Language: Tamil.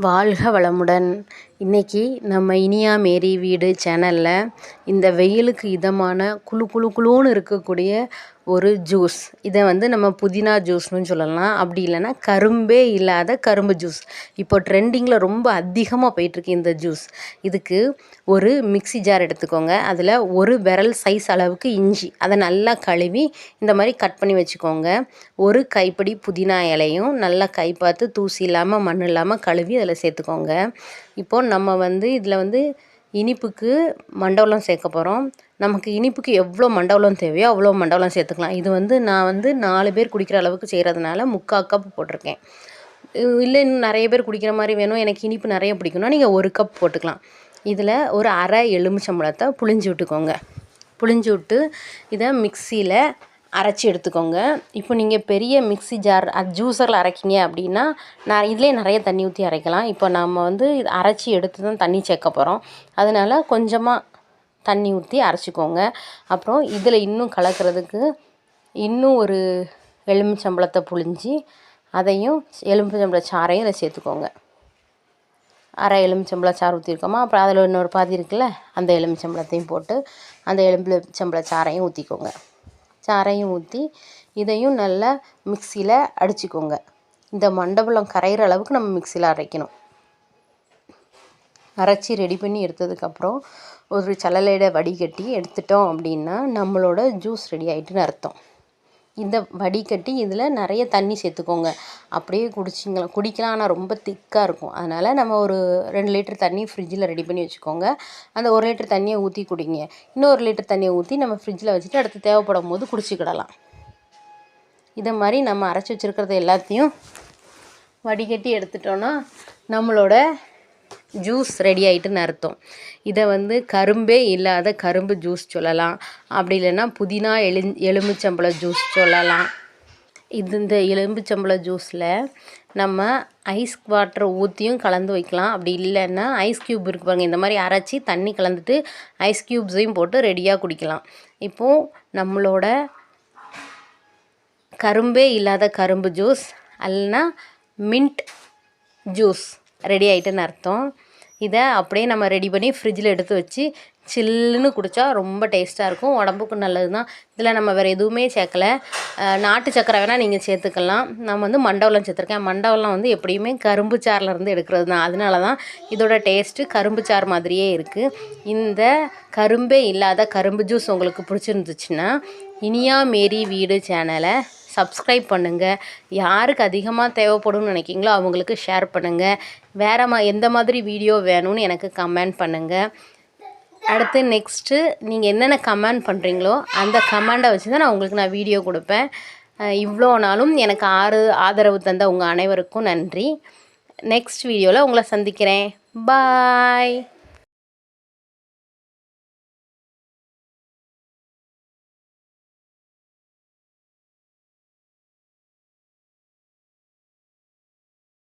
வாழ்க வளமுடன். இன்றைக்கி நம்ம இனியா மேரி வீடு சேனலில் இந்த வெயிலுக்கு இதமான குளு குளு குளுன்னு இருக்கக்கூடிய ஒரு ஜூஸ், இதை நம்ம புதினா ஜூஸ்னு சொல்லலாம். அப்படி இல்லைன்னா கரும்பே இல்லாத கரும்பு ஜூஸ். இப்போ ட்ரெண்டிங்கில் ரொம்ப அதிகமாக போயிட்டுருக்கு இந்த ஜூஸ். இதுக்கு ஒரு மிக்ஸி ஜார் எடுத்துக்கோங்க. அதில் ஒரு விரல் சைஸ் அளவுக்கு இஞ்சி, அதை நல்லா கழுவி இந்த மாதிரி கட் பண்ணி வச்சுக்கோங்க. ஒரு கைப்பிடி புதினா இலையும் நல்லா கை பார்த்து தூசி இல்லாமல் மண் இல்லாமல் கழுவி அதில் சேர்த்துக்கோங்க. இப்போது நம்ம இதில் இனிப்புக்கு மண்டவெல்லம் சேர்க்க போகிறோம். நமக்கு இனிப்புக்கு எவ்வளோ மண்டவெல்லம் தேவையோ அவ்வளோ மண்டவெல்லம் சேர்த்துக்கலாம். இது நான் 4 பேர் குடிக்கிற அளவுக்கு செய்கிறதுனால 3/4 கப் போட்டிருக்கேன். இல்லை இன்னும் நிறைய பேர் குடிக்கிற மாதிரி வேணும், எனக்கு இனிப்பு நிறைய பிடிக்கும்னா நீங்கள் 1 கப் போட்டுக்கலாம். இதில் ஒரு அரை எலுமிச்சம்பழத்தை புழிஞ்சு விட்டுக்கோங்க. புழிஞ்சு விட்டு இதை மிக்சியில் அரைச்சி எடுத்துக்கோங்க. இப்போ நீங்கள் பெரிய மிக்ஸி ஜார் ஜூஸரில் அரைக்கிங்க அப்படின்னா இதிலே நிறைய தண்ணி ஊற்றி அரைக்கலாம். இப்போ நம்ம அரைச்சி எடுத்து தான் தண்ணி சேர்க்க போகிறோம். அதனால் கொஞ்சமாக தண்ணி ஊற்றி அரைச்சிக்கோங்க. அப்புறம் இதில் இன்னும் கலக்கிறதுக்கு இன்னும் ஒரு எலுமிச்சம்பழத்தை புழிஞ்சி அதையும் எலுமிச்சம்பழ சாறையும் இதில் சேர்த்துக்கோங்க. அரை எலுமிச்சம்பழ சாறு ஊற்றிருக்கோமா, அப்புறம் அதில் இன்னொரு பாதி இருக்குல்ல, அந்த எலுமிச்சம்பழத்தையும் போட்டு அந்த எலுமிச்சம்பழ சாறையும் ஊற்றிக்கோங்க. சாறையும் ஊற்றி இதையும் நல்லா மிக்சியில் அடிச்சுக்கோங்க. இந்த மண்டபலம் கரையிற அளவுக்கு நம்ம மிக்சியில் அரைக்கணும். அரைச்சி ரெடி பண்ணி எடுத்ததுக்கப்புறம் ஒரு சல்லடையை வடிகட்டி எடுத்துட்டோம் அப்படின்னா நம்மளோட ஜூஸ் ரெடி ஆகிட்டுன்னு அர்த்தம். இந்த வடிகட்டி இதில் நிறைய தண்ணி சேர்த்துக்கோங்க. அப்படியே குடிக்கலாம், ஆனால் ரொம்ப திக்காக இருக்கும். அதனால் நம்ம ஒரு 2 லிட்டர் தண்ணி ஃப்ரிட்ஜில் ரெடி பண்ணி வச்சுக்கோங்க. அந்த 1 லிட்டர் தண்ணியை ஊற்றி குடிங்க. இன்னும் 1 லிட்டர் தண்ணியை ஊற்றி நம்ம ஃப்ரிட்ஜில் வச்சுட்டு அடுத்து தேவைப்படும் போது குடிச்சிக்கிடலாம். இதை மாதிரி நம்ம அரைச்சி வச்சுருக்கிறது எல்லாத்தையும் வடிகட்டி எடுத்துட்டோன்னா நம்மளோட ஜூஸ் ரெடி ஆகிட்டுன்னு அர்த்தம். இதை கரும்பே இல்லாத கரும்பு ஜூஸ் சொல்லலாம். அப்படி இல்லைன்னா புதினா எலுமிச்சம்பழ ஜூஸ் சொல்லலாம். இந்த எலுமிச்சம்பழ ஜூஸில் நம்ம ஐஸ் வாட்டரை ஊற்றியும் கலந்து வைக்கலாம். அப்படி இல்லைன்னா ஐஸ் க்யூப் இருக்கு பாருங்கள், இந்த மாதிரி அரைச்சி தண்ணி கலந்துட்டு ஐஸ் க்யூப்ஸையும் போட்டு ரெடியாக குடிக்கலாம். இப்போது நம்மளோட கரும்பே இல்லாத கரும்பு ஜூஸ் அல்லனா மின்ட் ஜூஸ் ரெடி ஆகிட்டுன்னு அர்த்தம். இதை அப்படியே நம்ம ரெடி பண்ணி ஃப்ரிட்ஜில் எடுத்து வச்சு சில்லுன்னு குடித்தா ரொம்ப டேஸ்ட்டாக இருக்கும், உடம்புக்கு நல்லது தான். இதில் நம்ம வேறு எதுவுமே சேர்க்கலை. நாட்டு சக்கரை வேணால் நீங்கள் சேர்த்துக்கலாம். நான் மண்டவெல்லம் சேர்த்துருக்கேன். மண்டவெல்லம் எப்படியுமே கரும்பு சாறிலேருந்து எடுக்கிறது தான். அதனால தான் இதோட டேஸ்ட்டு கரும்பு சாறு மாதிரியே இருக்குது. இந்த கரும்பே இல்லாத கரும்பு ஜூஸ் உங்களுக்கு பிடிச்சிருந்துச்சுன்னா இனியா மேரி வீடு சேனலை சப்ஸ்கிரைப் பண்ணுங்கள். யாருக்கு அதிகமாக தேவைப்படும்னு நினைக்கிங்களோ அவங்களுக்கு ஷேர் பண்ணுங்கள். வேறு எந்த மாதிரி வீடியோ வேணும்னு எனக்கு கமெண்ட் பண்ணுங்கள். அடுத்து நெக்ஸ்ட்டு நீங்கள் என்னென்ன கமெண்ட் பண்ணுறீங்களோ அந்த கமெண்டை வச்சு தான் நான் வீடியோ கொடுப்பேன். இவ்வளோ நாளும் எனக்கு ஆதரவு தந்த உங்கள் அனைவருக்கும் நன்றி. நெக்ஸ்ட் வீடியோவில் உங்களை சந்திக்கிறேன். பாய்.